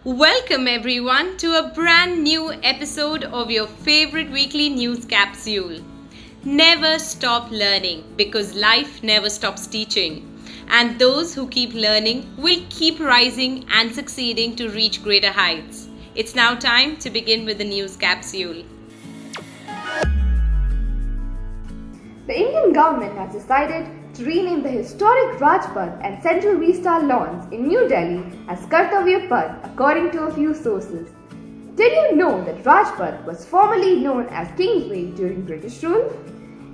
Welcome everyone to a brand new episode of your favorite weekly news capsule. Never stop learning because life never stops teaching. And those who keep learning will keep rising and succeeding to reach greater heights. It's now time to begin with the news capsule. The Indian government has decided to rename the historic Rajpath and Central Vista lawns in New Delhi as Kartavya Path according to a few sources. Did you know that Rajpath was formerly known as Kingsway during British rule?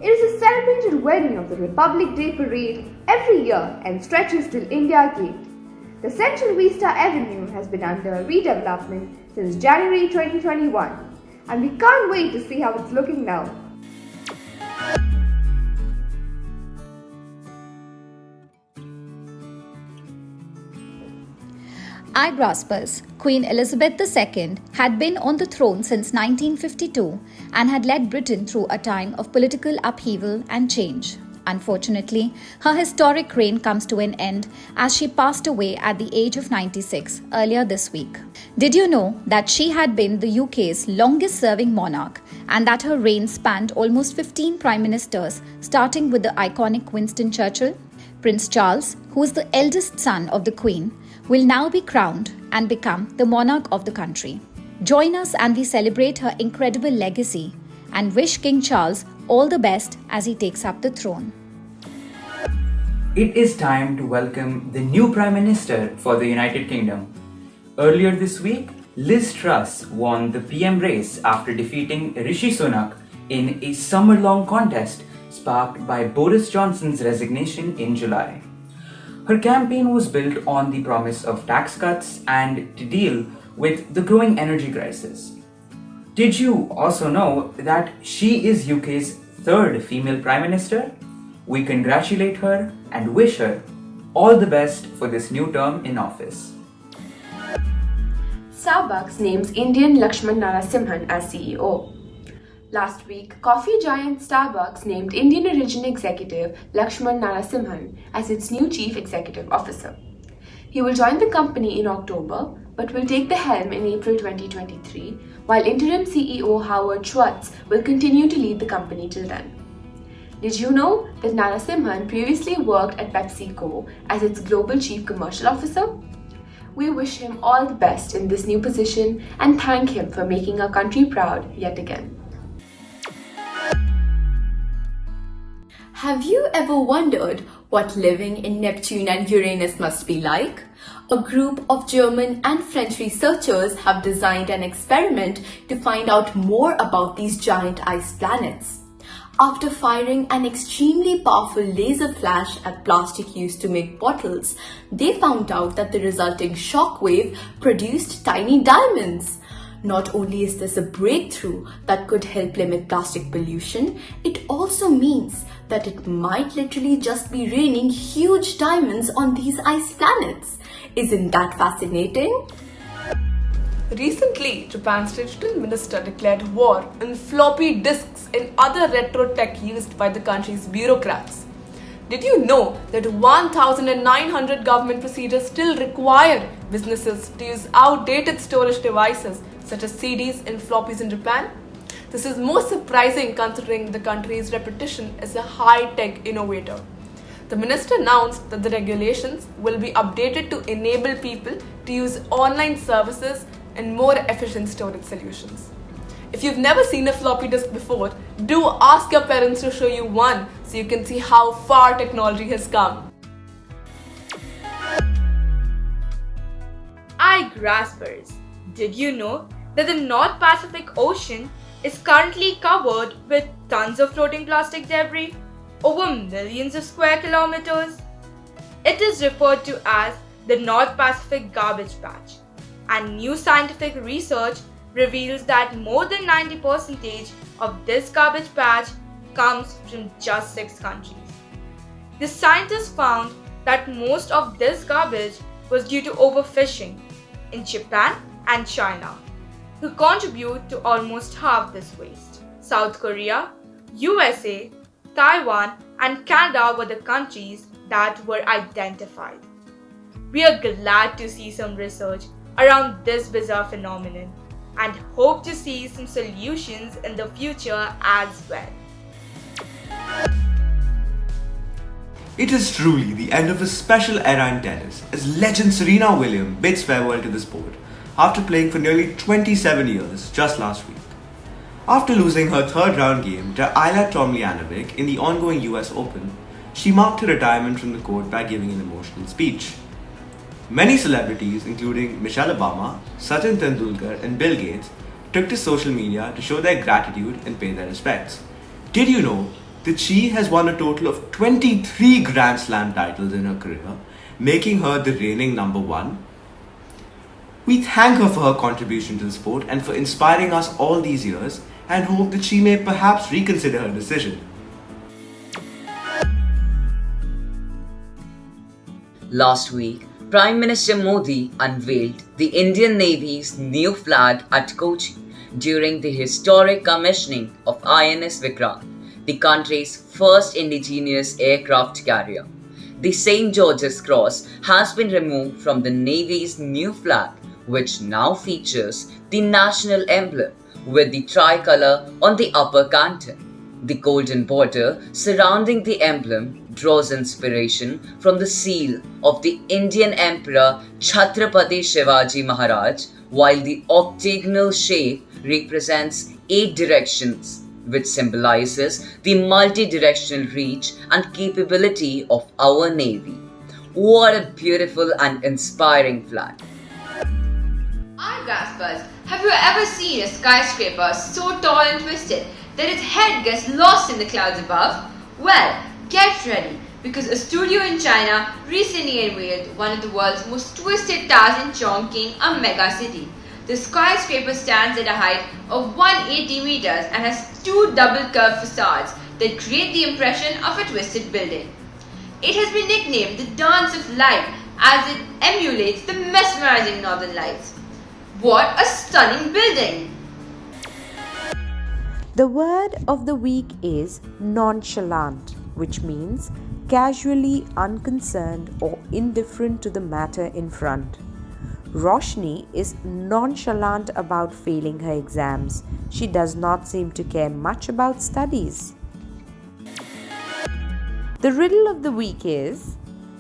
It is a celebrated venue of the Republic Day parade every year and stretches till India Gate. The Central Vista Avenue has been under redevelopment since January 2021 and we can't wait to see how it's looking now. Igraasp, Queen Elizabeth II, had been on the throne since 1952 and had led Britain through a time of political upheaval and change. Unfortunately, her historic reign comes to an end as she passed away at the age of 96 earlier this week. Did you know that she had been the UK's longest-serving monarch and that her reign spanned almost 15 prime ministers, starting with the iconic Winston Churchill? Prince Charles, who is the eldest son of the Queen, will now be crowned and become the monarch of the country. Join us and we celebrate her incredible legacy and wish King Charles all the best as he takes up the throne. It is time to welcome the new Prime Minister for the United Kingdom. Earlier this week, Liz Truss won the PM race after defeating Rishi Sunak in a summer-long contest sparked by Boris Johnson's resignation in July. Her campaign was built on the promise of tax cuts and to deal with the growing energy crisis. Did you also know that she is UK's third female Prime Minister? We congratulate her and wish her all the best for this new term in office. Starbucks names Indian Lakshman Narasimhan as CEO. Last week, coffee giant Starbucks named Indian origin executive Lakshman Narasimhan as its new chief executive officer. He will join the company in October but will take the helm in April 2023, while interim CEO Howard Schwartz will continue to lead the company till then. Did you know that Narasimhan previously worked at PepsiCo as its global chief commercial officer? We wish him all the best in this new position and thank him for making our country proud yet again. Have you ever wondered what living in Neptune and Uranus must be like? A group of German and French researchers have designed an experiment to find out more about these giant ice planets. After firing an extremely powerful laser flash at plastic used to make bottles, they found out that the resulting shock wave produced tiny diamonds. Not only is this a breakthrough that could help limit plastic pollution, it also means that it might literally just be raining huge diamonds on these ice planets. Isn't that fascinating? Recently, Japan's digital minister declared war on floppy disks and other retro tech used by the country's bureaucrats. Did you know that 1,900 government procedures still require businesses to use outdated storage devices such as CDs and floppies in Japan? This is most surprising considering the country's reputation as a high-tech innovator. The minister announced that the regulations will be updated to enable people to use online services and more efficient storage solutions. If you've never seen a floppy disk before, do ask your parents to show you one so you can see how far technology has come. Igraspers, did you know that the North Pacific Ocean is currently covered with tons of floating plastic debris over millions of square kilometers? It is referred to as the North Pacific Garbage Patch, and new scientific research reveals that more than 90% of this garbage patch comes from just 6 countries. The scientists found that most of this garbage was due to overfishing in Japan and China, who contribute to almost half this waste. South Korea, USA, Taiwan, and Canada were the countries that were identified. We are glad to see some research around this bizarre phenomenon and hope to see some solutions in the future as well. It is truly the end of a special era in tennis as legend Serena Williams bids farewell to the sport after playing for nearly 27 years just last week. After losing her third round game to Ayla Tomljanovic in the ongoing US Open, she marked her retirement from the court by giving an emotional speech. Many celebrities, including Michelle Obama, Sachin Tendulkar, and Bill Gates, took to social media to show their gratitude and pay their respects. Did you know that she has won a total of 23 Grand Slam titles in her career, making her the reigning number one? We thank her for her contribution to the sport and for inspiring us all these years, and hope that she may perhaps reconsider her decision. Last week, Prime Minister Modi unveiled the Indian Navy's new flag at Kochi during the historic commissioning of INS Vikrant, the country's first indigenous aircraft carrier. The St. George's Cross has been removed from the Navy's new flag, which now features the national emblem with the tricolour on the upper canton. The golden border surrounding the emblem draws inspiration from the seal of the Indian Emperor Chhatrapati Shivaji Maharaj, while the octagonal shape represents 8 directions, which symbolizes the multi-directional reach and capability of our Navy. What a beautiful and inspiring flag! Igraasp, have you ever seen a skyscraper so tall and twisted that its head gets lost in the clouds above? Well, get ready, because a studio in China recently unveiled one of the world's most twisted towers in Chongqing, a mega city. The skyscraper stands at a height of 180 meters and has 2 double curved facades that create the impression of a twisted building. It has been nicknamed the Dance of Light as it emulates the mesmerizing northern lights. What a stunning building! The word of the week is nonchalant, which means casually unconcerned or indifferent to the matter in front. Roshni is nonchalant about failing her exams. She does not seem to care much about studies. The riddle of the week is,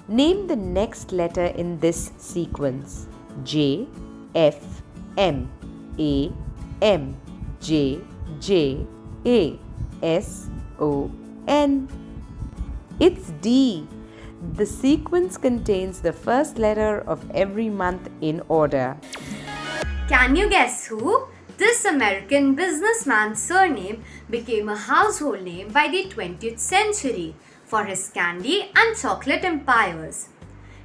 name the next letter in this sequence: J, F, M, A, M, J, J, A, S, O, N. It's D. The sequence contains the first letter of every month in order. Can you guess who? This American businessman's surname became a household name by the 20th century for his candy and chocolate empires.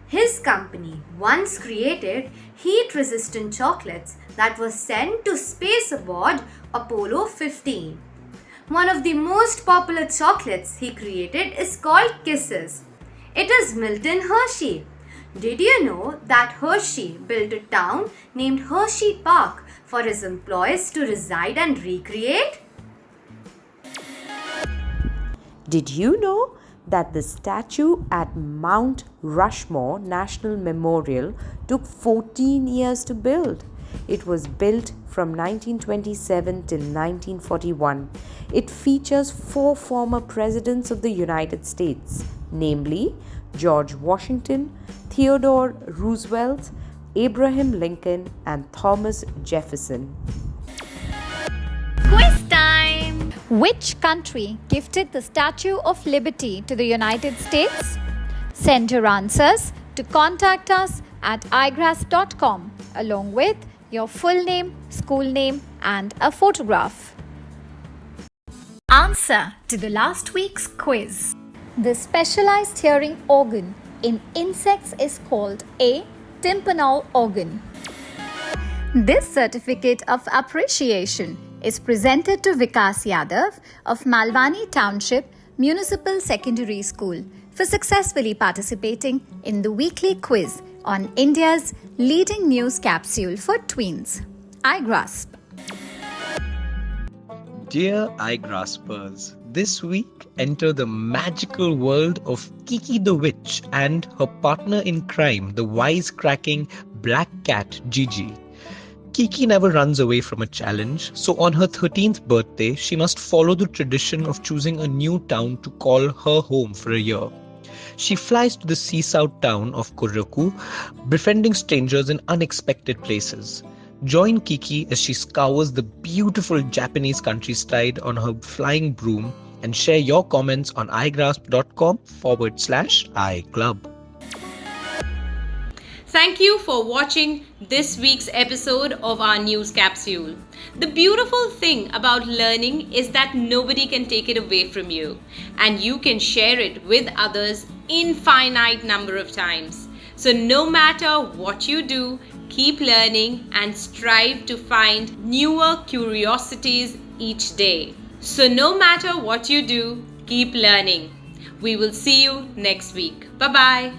His company once created heat-resistant chocolates that were sent to space aboard Apollo 15. One of the most popular chocolates he created is called Kisses. It is Milton Hershey. Did you know that Hershey built a town named Hershey Park for his employees to reside and recreate? Did you know that the statue at Mount Rushmore National Memorial took 14 years to build? It was built from 1927 till 1941. It features 4 former presidents of the United States, namely George Washington, Theodore Roosevelt, Abraham Lincoln, and Thomas Jefferson. Quiz time! Which country gifted the Statue of Liberty to the United States? Send your answers to contact us at igraasp.com along with your full name, school name, and a photograph. Answer to the last week's quiz. The specialized hearing organ in insects is called a tympanal organ. This certificate of appreciation is presented to Vikas Yadav of Malwani Township Municipal Secondary School for successfully participating in the weekly quiz on India's leading news capsule for tweens, Igraasp. Dear Igraaspers, this week, enter the magical world of Kiki the Witch and her partner in crime, the wisecracking black cat Gigi. Kiki never runs away from a challenge, so on her 13th birthday, she must follow the tradition of choosing a new town to call her home for a year. She flies to the seaside town of Koroku, befriending strangers in unexpected places. Join Kiki as she scours the beautiful Japanese countryside on her flying broom and share your comments on igraasp.com/iClub. Thank you for watching this week's episode of our news capsule. The beautiful thing about learning is that nobody can take it away from you, and you can share it with others infinite number of times. So no matter what you do, keep learning and strive to find newer curiosities each day. So no matter what you do, keep learning. We will see you next week. Bye-bye.